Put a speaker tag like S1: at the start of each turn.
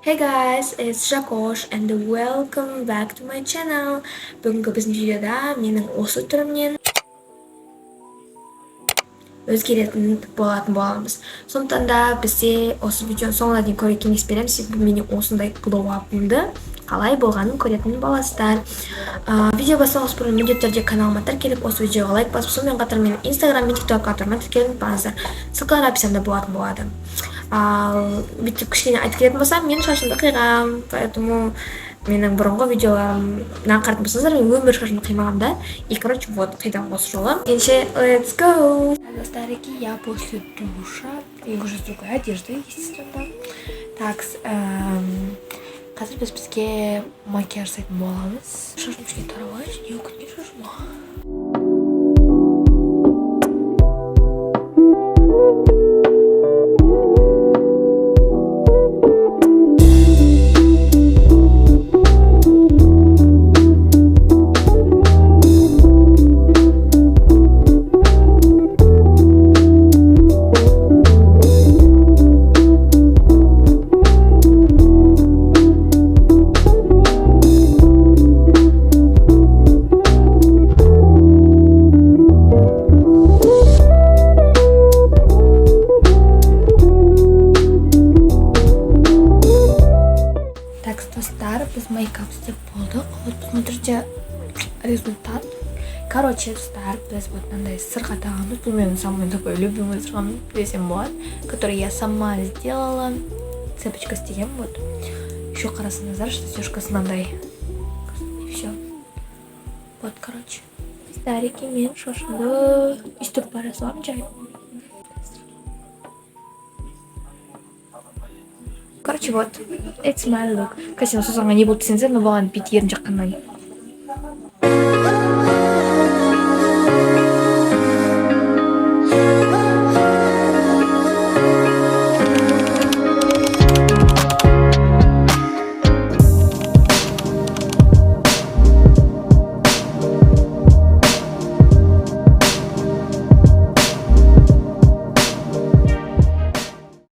S1: Hey guys, it's Jakosh and welcome back to my channel. Бүгінгі біздің видеода менің осы түрімнен өзгеретін болатын боламыз. Сондықтан да бізде осы видеоның соңына дейін көруге кеңес беремін. Себебі менің осындай глоу-апымды қалай болғанын көретін боласыздар. Видео бастамас бұрын міндетті түрде каналыма тіркеліп, осы видеоға лайк басып, сонымен қатар менің Instagram мен TikTok аккаунтыма тіркеліп ұмытпаңыздар. Ссылкалар описанияда болатын болады. Ал бүйтіп кішкене айтып кететін болсам, мен шашымды қиғам, поэтому менің бұрынғы видеоларымнан қарайтын болсаңыздар, мен өмір шашымды қимағам да. И, короче, вот, қидам осы жолы. Ендеше, let's go! Старики, я после душа и уже с другой одеждой, естественно. Так, қазір бізге макияж жасайтын боламыз. Шашым кішкене таралайын, не өкінген шашыма. Без мейкап степ болдық. Вот посмотрите результат. Короче, достар, біз вот мынандай сырға тағамыз. Бұл менің самый такой любимый сырғам десем болады, который я сама сделала. Цепочка істеген вот. Еще қарасаңыздар, застежкасы мынандай. И все. Вот, короче. Старики, мен шашымды үстіп бара салам жай. Короче, вот, it's my look. Кәсен созаңа не болды десеңіздер, но болған бет ерін жаққаннан.